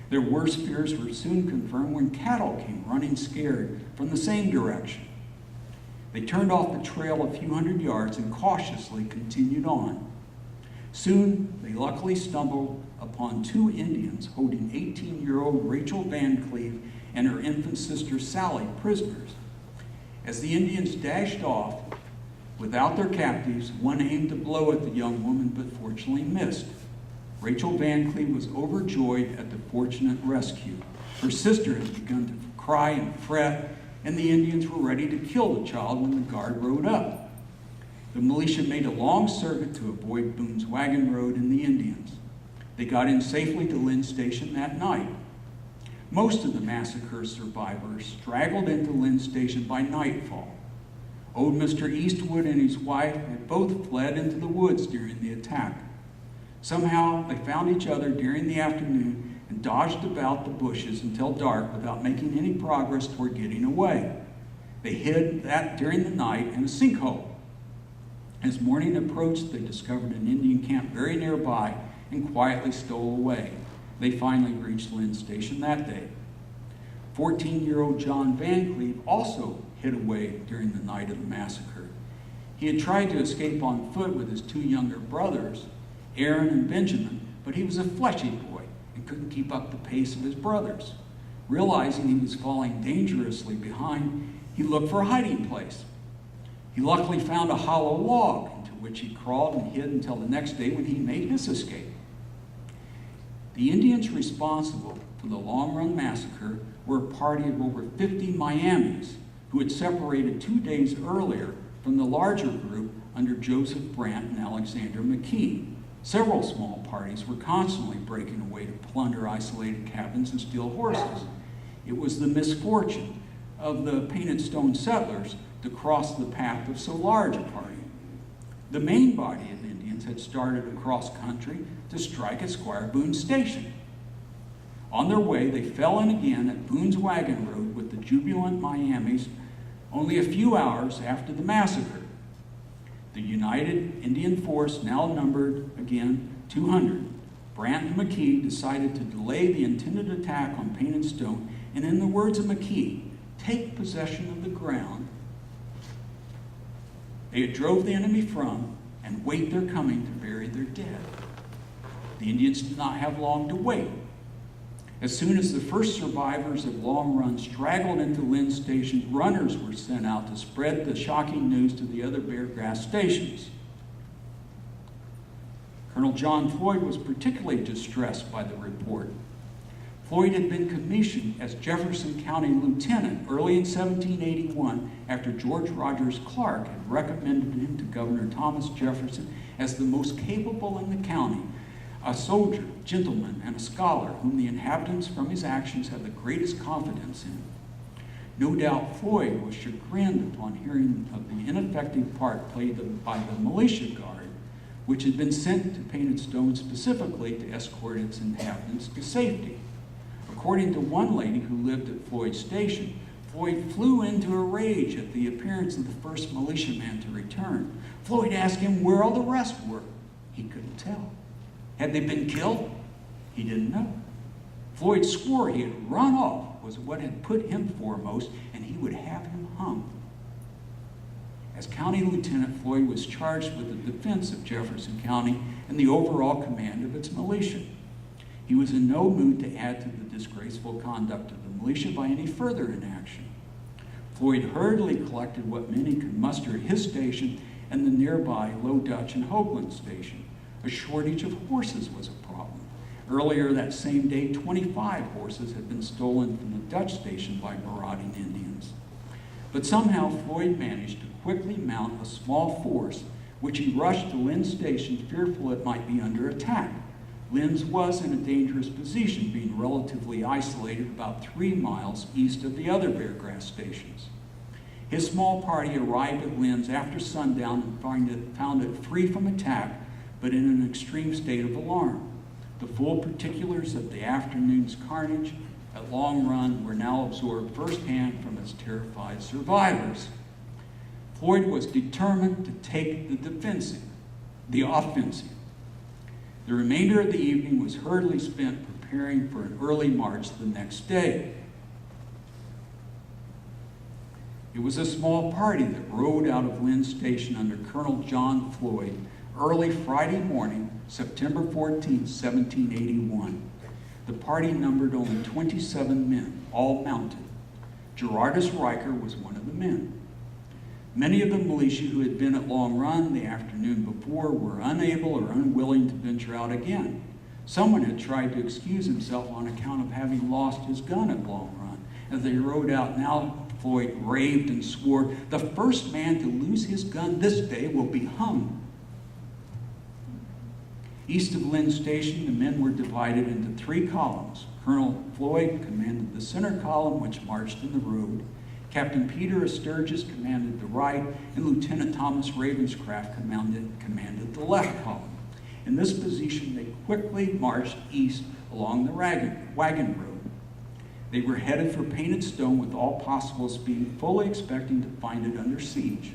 Their worst fears were soon confirmed when cattle came running scared from the same direction. They turned off the trail a few hundred yards and cautiously continued on. Soon, they luckily stumbled upon two Indians holding 18-year-old Rachel Van Cleve and her infant sister Sally prisoners. As the Indians dashed off without their captives, one aimed to blow at the young woman but fortunately missed. Rachel Van Cleve was overjoyed at the fortunate rescue. Her sister had begun to cry and fret, and the Indians were ready to kill the child when the guard rode up. The militia made a long circuit to avoid Boone's wagon road and the Indians. They got in safely to Lynn's station that night. Most of the massacre survivors straggled into Lynn's station by nightfall. Old Mr. Eastwood and his wife had both fled into the woods during the attack. Somehow they found each other during the afternoon and dodged about the bushes until dark without making any progress toward getting away. They hid that during the night in a sinkhole. As morning approached, they discovered an Indian camp very nearby and quietly stole away. They finally reached Lynn's station that day. 14-year-old John Van Cleve also hid away during the night of the massacre. He had tried to escape on foot with his two younger brothers, Aaron and Benjamin, but he was a fleshy boy and couldn't keep up the pace of his brothers. Realizing he was falling dangerously behind, he looked for a hiding place. He luckily found a hollow log into which he crawled and hid until the next day when he made his escape. The Indians responsible for the Long Run Massacre were a party of over 50 Miamis who had separated 2 days earlier from the larger group under Joseph Brant and Alexander McKee. Several small parties were constantly breaking away to plunder isolated cabins and steal horses. It was the misfortune of the Painted Stone settlers to cross the path of so large a party. The main body of Indians had started across country to strike at Squire Boone's station. On their way, they fell in again at Boone's wagon road with the jubilant Miamis only a few hours after the massacre. The united Indian force now numbered again 200. Brant and McKee decided to delay the intended attack on Painted Stone, and in the words of McKee, take possession of the ground they had drove the enemy from and wait their coming to bury their dead. The Indians did not have long to wait. As soon as the first survivors of Long Run straggled into Lynn's station, runners were sent out to spread the shocking news to the other Bear Grass stations. Colonel John Floyd was particularly distressed by the report. Floyd had been commissioned as Jefferson County Lieutenant early in 1781 after George Rogers Clark had recommended him to Governor Thomas Jefferson as the most capable in the county, a soldier, gentleman, and a scholar whom the inhabitants from his actions had the greatest confidence in. No doubt Floyd was chagrined upon hearing of the ineffective part played by the militia guard, which had been sent to Painted Stone specifically to escort its inhabitants to safety. According to one lady who lived at Floyd's station, Floyd flew into a rage at the appearance of the first militiaman to return. Floyd asked him where all the rest were. He couldn't tell. Had they been killed? He didn't know. Floyd swore he had run off was what had put him foremost, and he would have him hung. As county lieutenant, Floyd was charged with the defense of Jefferson County and the overall command of its militia. He was in no mood to add to the disgraceful conduct of the militia by any further inaction. Floyd hurriedly collected what men he could muster at his station and the nearby Low Dutch and Hoagland station. A shortage of horses was a problem. Earlier that same day, 25 horses had been stolen from the Dutch station by marauding Indians. But somehow Floyd managed to quickly mount a small force, which he rushed to Lynn's station, fearful it might be under attack. Lynn's was in a dangerous position, being relatively isolated about 3 miles east of the other Beargrass stations. His small party arrived at Lynn's after sundown and found it free from attack, but in an extreme state of alarm. The full particulars of the afternoon's carnage at Long Run were now absorbed firsthand from its terrified survivors. Floyd was determined to take the offensive. The remainder of the evening was hurriedly spent preparing for an early march the next day. It was a small party that rode out of Lynn's station under Colonel John Floyd early Friday morning, September 14, 1781. The party numbered only 27 men, all mounted. Gerardus Riker was one of the men. Many of the militia who had been at Long Run the afternoon before were unable or unwilling to venture out again. Someone had tried to excuse himself on account of having lost his gun at Long Run. As they rode out now, Floyd raved and swore, "The first man to lose his gun this day will be hung." East of Lynn Station, the men were divided into 3 columns. Colonel Floyd commanded the center column, which marched in the road. Captain Peter Sturgis commanded the right, and Lieutenant Thomas Ravenscraft commanded the left column. In this position, they quickly marched east along the wagon road. They were headed for Painted Stone with all possible speed, fully expecting to find it under siege.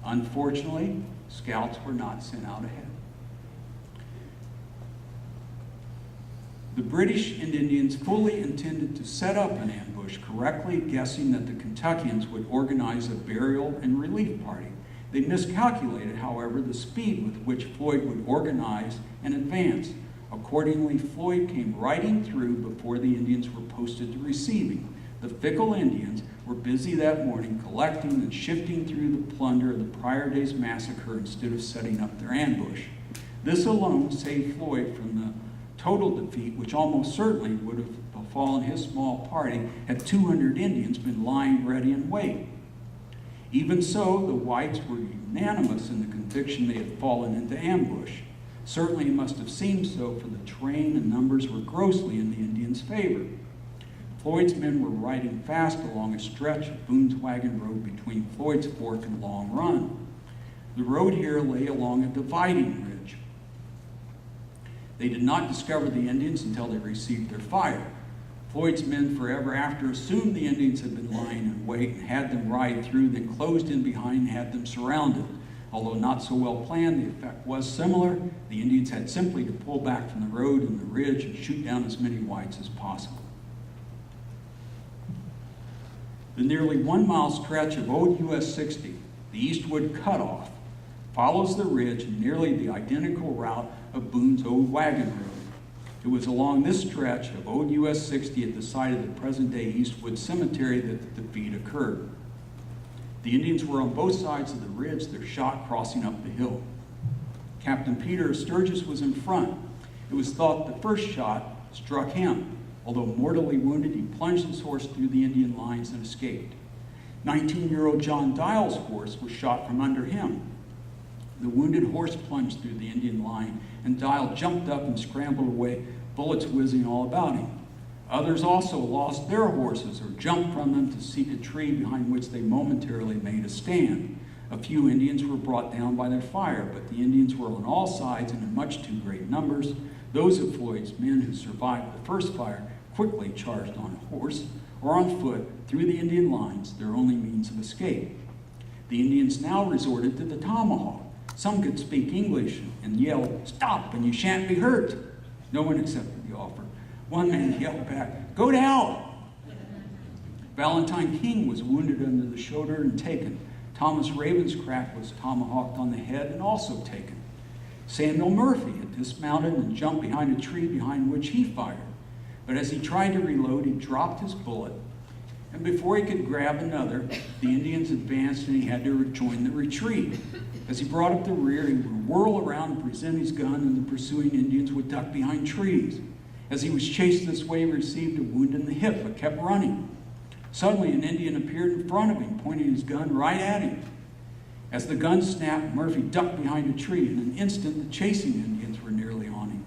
Unfortunately, scouts were not sent out ahead. The British and Indians fully intended to set up an ambush, correctly guessing that the Kentuckians would organize a burial and relief party. They miscalculated, however, the speed with which Floyd would organize and advance. Accordingly, Floyd came riding through before the Indians were posted to receive him. The fickle Indians were busy that morning collecting and shifting through the plunder of the prior day's massacre instead of setting up their ambush. This alone saved Floyd from the total defeat, which almost certainly would have befallen his small party had 200 Indians been lying ready in wait. Even so, the whites were unanimous in the conviction they had fallen into ambush. Certainly it must have seemed so, for the terrain and numbers were grossly in the Indians' favor. Floyd's men were riding fast along a stretch of Boone's wagon road between Floyd's Fork and Long Run. The road here lay along a dividing ridge. They did not discover the Indians until they received their fire. Floyd's men forever after assumed the Indians had been lying in wait and had them ride through, then closed in behind and had them surrounded. Although not so well planned, the effect was similar. The Indians had simply to pull back from the road and the ridge and shoot down as many whites as possible. The nearly 1 mile stretch of old US 60, the Eastwood Cutoff, follows the ridge in nearly the identical route of Boone's old wagon road. It was along this stretch of old US 60 at the site of the present-day Eastwood Cemetery that the defeat occurred. The Indians were on both sides of the ridge, their shot crossing up the hill. Captain Peter Sturgis was in front. It was thought the first shot struck him. Although mortally wounded, he plunged his horse through the Indian lines and escaped. 19-year-old John Dial's horse was shot from under him. The wounded horse plunged through the Indian line, and Dial jumped up and scrambled away, bullets whizzing all about him. Others also lost their horses or jumped from them to seek a tree behind which they momentarily made a stand. A few Indians were brought down by their fire, but the Indians were on all sides and in much too great numbers. Those of Floyd's men who survived the first fire quickly charged on horse or on foot through the Indian lines, their only means of escape. The Indians now resorted to the tomahawk. Some could speak English and yelled, "Stop and you shan't be hurt." No one accepted the offer. One man yelled back, "Go to hell!" Valentine King was wounded under the shoulder and taken. Thomas Ravenscraft was tomahawked on the head and also taken. Samuel Murphy had dismounted and jumped behind a tree behind which he fired. But as he tried to reload, he dropped his bullet, and before he could grab another, the Indians advanced and he had to join the retreat. As he brought up the rear, he would whirl around and present his gun, and the pursuing Indians would duck behind trees. As he was chased this way, he received a wound in the hip, but kept running. Suddenly, an Indian appeared in front of him, pointing his gun right at him. As the gun snapped, Murphy ducked behind a tree. In an instant, the chasing Indians were nearly on him.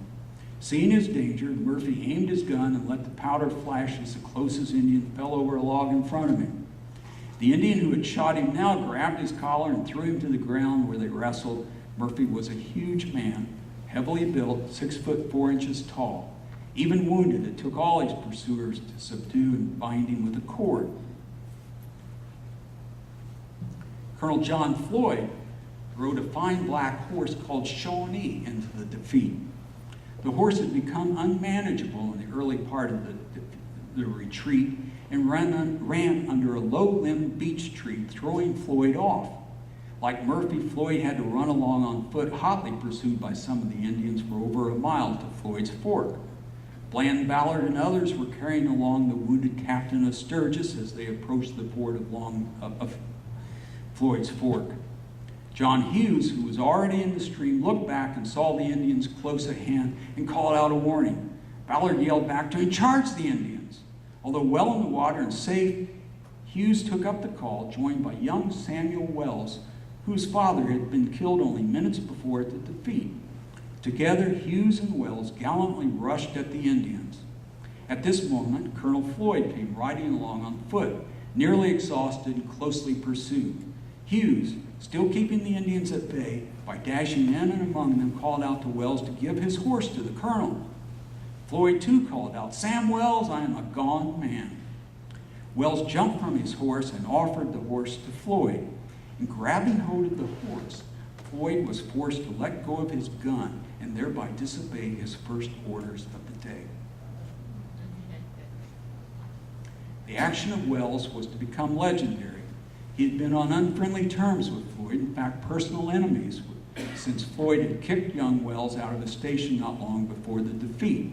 Seeing his danger, Murphy aimed his gun and let the powder flash as the closest Indian fell over a log in front of him. The Indian who had shot him now grabbed his collar and threw him to the ground, where they wrestled. Murphy was a huge man, heavily built, 6 foot 4 inches tall. Even wounded, it took all his pursuers to subdue and bind him with a cord. Colonel John Floyd rode a fine black horse called Shawnee into the defeat. The horse had become unmanageable in the early part of the retreat and ran under a low-limbed beech tree, throwing Floyd off. Like Murphy, Floyd had to run along on foot, hotly pursued by some of the Indians for over a mile to Floyd's Fork. Bland, Ballard, and others were carrying along the wounded captain of Sturgis as they approached the ford of Floyd's Fork. John Hughes, who was already in the stream, looked back and saw the Indians close at hand and called out a warning. Ballard yelled back to him, "Charge the Indians!" Although well in the water and safe, Hughes took up the call, joined by young Samuel Wells, whose father had been killed only minutes before at the defeat. Together, Hughes and Wells gallantly rushed at the Indians. At this moment, Colonel Floyd came riding along on foot, nearly exhausted and closely pursued. Hughes, still keeping the Indians at bay by dashing in and among them, called out to Wells to give his horse to the colonel. Floyd too called out, "Sam Wells, I am a gone man." Wells jumped from his horse and offered the horse to Floyd. In grabbing hold of the horse, Floyd was forced to let go of his gun and thereby disobey his first orders of the day. The action of Wells was to become legendary. He had been on unfriendly terms with Floyd, in fact, personal enemies, since Floyd had kicked young Wells out of his station not long before the defeat.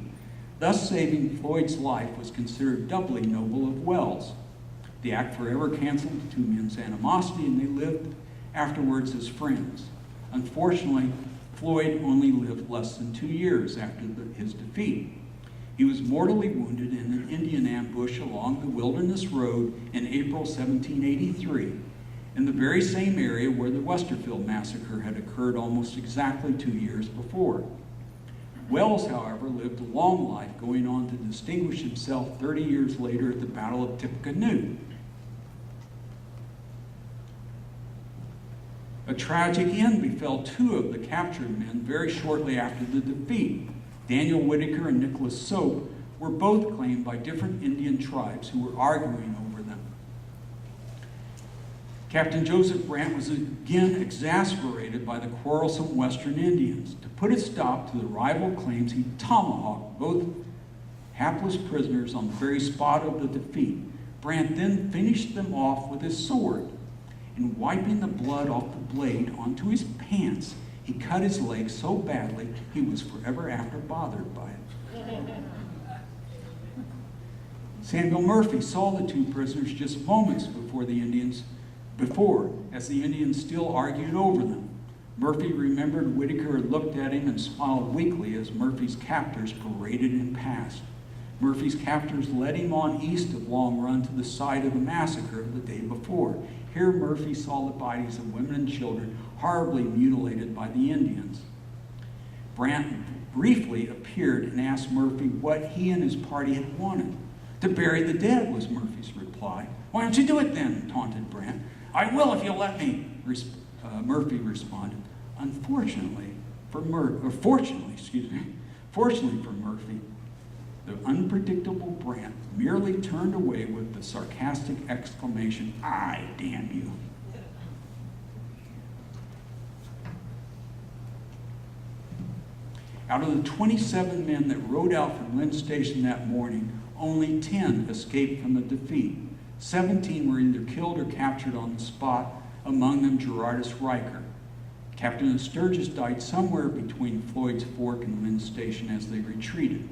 Thus, saving Floyd's life was considered doubly noble of Wells. The act forever canceled the two men's animosity, and they lived afterwards as friends. Unfortunately, Floyd only lived less than 2 years after his defeat. He was mortally wounded in an Indian ambush along the Wilderness Road in April 1783, in the very same area where the Westerfield Massacre had occurred almost exactly 2 years before. Wells, however, lived a long life, going on to distinguish himself 30 years later at the Battle of Tippecanoe. A tragic end befell 2 of the captured men very shortly after the defeat. Daniel Whitaker and Nicholas Soap were both claimed by different Indian tribes who were arguing over them. Captain Joseph Brant was again exasperated by the quarrelsome Western Indians. To put a stop to the rival claims, he tomahawked both hapless prisoners on the very spot of the defeat. Brant then finished them off with his sword, and wiping the blood off the blade onto his pants, he cut his leg so badly he was forever after bothered by it. Samuel Murphy saw the 2 prisoners just moments as the Indians still argued over them. Murphy remembered Whitaker had looked at him and smiled weakly as Murphy's captors paraded him past. Murphy's captors led him on east of Long Run to the site of the massacre of the day before. Here Murphy saw the bodies of women and children horribly mutilated by the Indians. Brant briefly appeared and asked Murphy what he and his party had wanted. "To bury the dead," was Murphy's reply. "Why don't you do it then?" taunted Brant. "I will if you'll let me," Murphy responded. Fortunately for Murphy, the unpredictable Brant merely turned away with the sarcastic exclamation, "Aye, damn you." Out of the 27 men that rode out from Lynn Station that morning, only 10 escaped from the defeat. 17 were either killed or captured on the spot, among them Gerardus Riker. Captain Sturgis died somewhere between Floyd's Fork and Lynn Station as they retreated.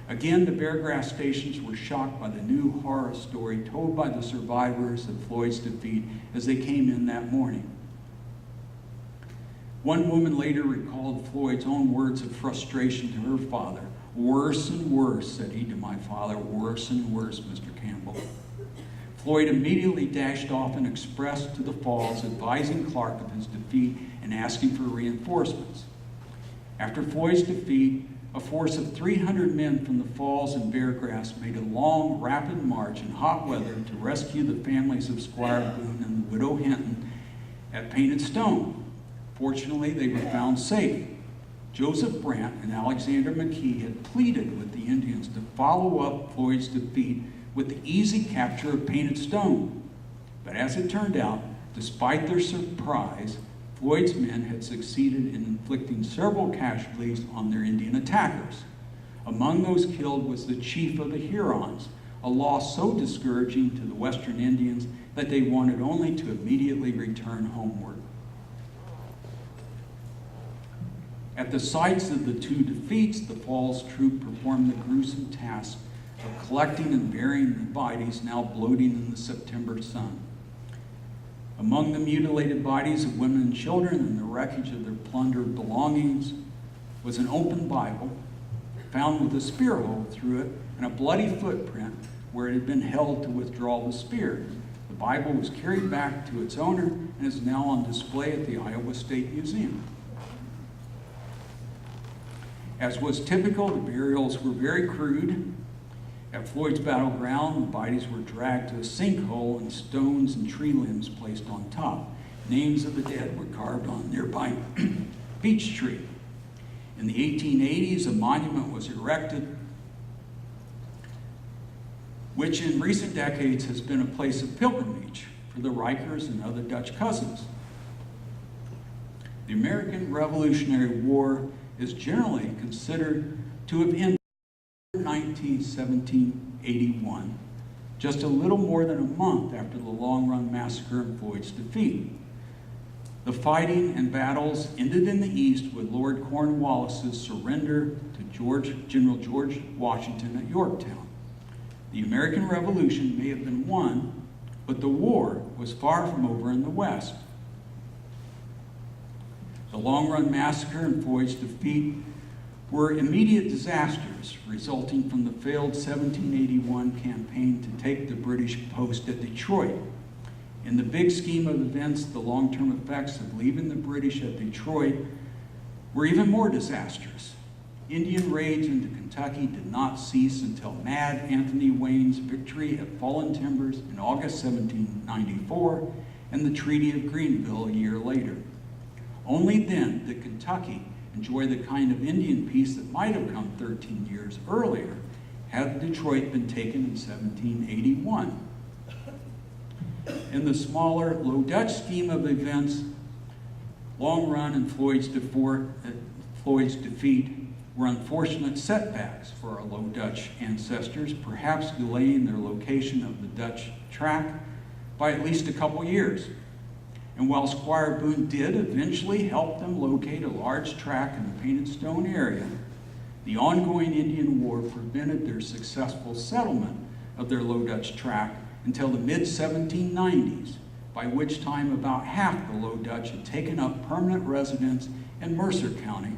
Again, the Beargrass stations were shocked by the new horror story told by the survivors of Floyd's defeat as they came in that morning. One woman later recalled Floyd's own words of frustration to her father. "Worse and worse," said he to my father, "worse and worse, Mr. Campbell." Floyd immediately dashed off and expressed to the Falls, advising Clark of his defeat and asking for reinforcements. After Floyd's defeat, a force of 300 men from the Falls and Beargrass made a long, rapid march in hot weather to rescue the families of Squire Boone and the widow Hinton at Painted Stone. Fortunately, they were found safe. Joseph Brant and Alexander McKee had pleaded with the Indians to follow up Floyd's defeat with the easy capture of Painted Stone. But as it turned out, despite their surprise, Floyd's men had succeeded in inflicting several casualties on their Indian attackers. Among those killed was the chief of the Hurons, a loss so discouraging to the Western Indians that they wanted only to immediately return homeward. At the sites of the two defeats, the Falls troop performed the gruesome task of collecting and burying the bodies now bloating in the September sun. Among the mutilated bodies of women and children and the wreckage of their plundered belongings was an open Bible found with a spear hole through it and a bloody footprint where it had been held to withdraw the spear. The Bible was carried back to its owner and is now on display at the Iowa State Museum. As was typical, the burials were very crude. At Floyd's battleground, the bodies were dragged to a sinkhole and stones and tree limbs placed on top. Names of the dead were carved on nearby beech tree. In the 1880s, a monument was erected, which in recent decades has been a place of pilgrimage for the Akers and other Dutch cousins. The American Revolutionary War is generally considered to have ended in 1781, just a little more than a month after the Long Run Massacre and Floyd's defeat. The fighting and battles ended in the East with Lord Cornwallis's surrender to General George Washington at Yorktown. The American Revolution may have been won, but the war was far from over in the West. The Long Run Massacre and Floyd's defeat were immediate disasters resulting from the failed 1781 campaign to take the British post at Detroit. In the big scheme of events, the long-term effects of leaving the British at Detroit were even more disastrous. Indian raids into Kentucky did not cease until Mad Anthony Wayne's victory at Fallen Timbers in August 1794 and the Treaty of Greenville a year later. Only then did Kentucky enjoy the kind of Indian peace that might have come 13 years earlier had Detroit been taken in 1781. In the smaller, Low Dutch scheme of events, Long Run and Floyd's defeat were unfortunate setbacks for our Low Dutch ancestors, perhaps delaying their location of the Dutch track by at least a couple years. And while Squire Boone did eventually help them locate a large tract in the Painted Stone area, the ongoing Indian War prevented their successful settlement of their Low Dutch tract until the mid-1790s, by which time about half the Low Dutch had taken up permanent residence in Mercer County,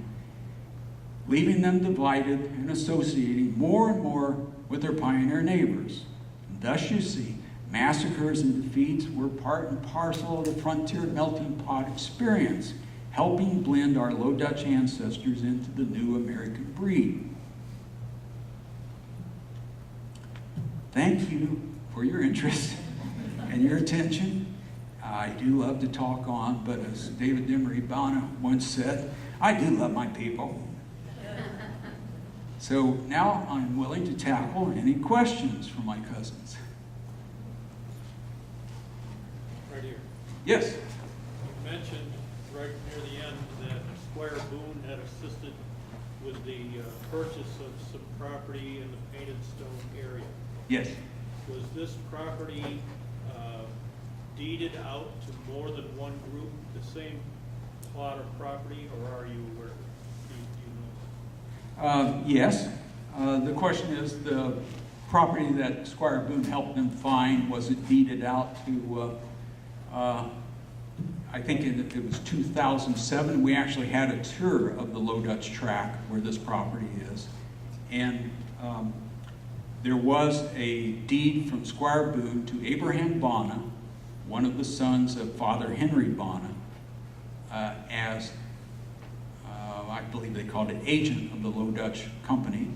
leaving them divided and associating more and more with their pioneer neighbors. And thus you see, massacres and defeats were part and parcel of the frontier melting pot experience, helping blend our Low Dutch ancestors into the new American breed. Thank you for your interest and your attention. I do love to talk on, but as David Demery Bana once said, I do love my people. So now I'm willing to tackle any questions from my cousins. Right here. Yes? You mentioned right near the end that Squire Boone had assisted with the purchase of some property in the Painted Stone area. Yes. Was this property deeded out to more than one group, the same plot of property, or are you aware? Do you know? Yes. The question is, the property that Squire Boone helped them find, was it deeded out to, I think it was 2007. We actually had a tour of the Low Dutch tract where this property is. And there was a deed from Squire Boone to Abraham Bonner, one of the sons of Father Henry Bonner, as I believe they called it agent of the Low Dutch Company,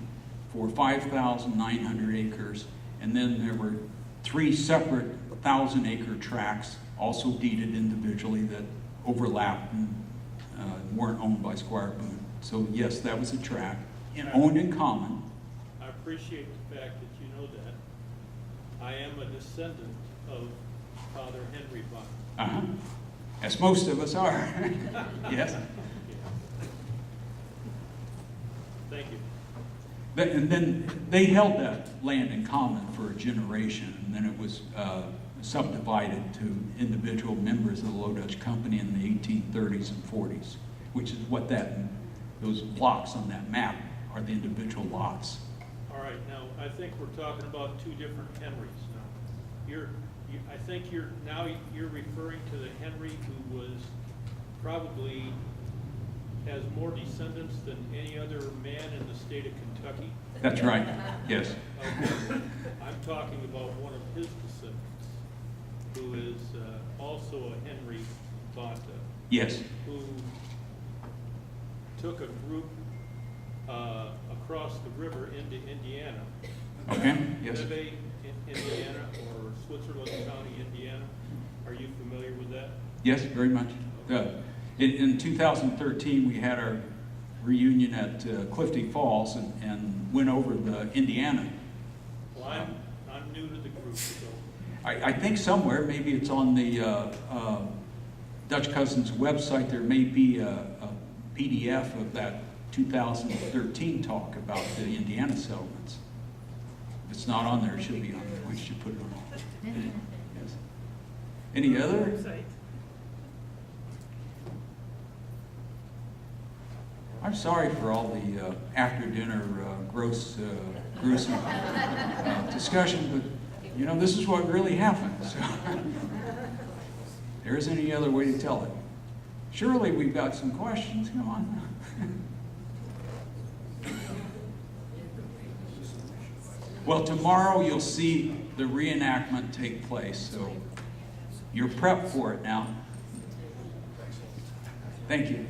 for 5,900 acres. And then there were 3 separate 1,000-acre tracts also deeded individually that overlapped and weren't owned by Squire Boone. So yes, that was a tract, owned in common. I appreciate the fact that you know that. I am a descendant of Father Henry Bonner. As most of us are. Yes. Thank you. And then they held that land in common for a generation, and then it was subdivided to individual members of the Low Dutch Company in the 1830s and 40s, which is what those blocks on that map are, the individual lots. All right, now I think we're talking about 2 different Henrys now. I think you're referring to the Henry who was probably has more descendants than any other man in the state of Kentucky. That's right. Yes. Okay. I'm talking about one of his descendants, who is also a Henry Bonta. Yes. Who took a group across the river into Indiana. Okay. Yes. Neve, Indiana, or Switzerland County, Indiana. Are you familiar with that? Yes, very much. In 2013, we had our reunion at Clifty Falls and went over the Indiana. Well, I'm new to the group, so. I think somewhere, maybe it's on the Dutch Cousins website, there may be a PDF of that 2013 talk about the Indiana settlements. If it's not on there, it should be on there. We should put it on. Yes. Any other? I'm sorry for all the after-dinner gruesome discussion, but you know, this is what really happened. So there isn't any other way to tell it. Surely we've got some questions. Come on. Well, tomorrow you'll see the reenactment take place, so you're prepped for it now. Thank you.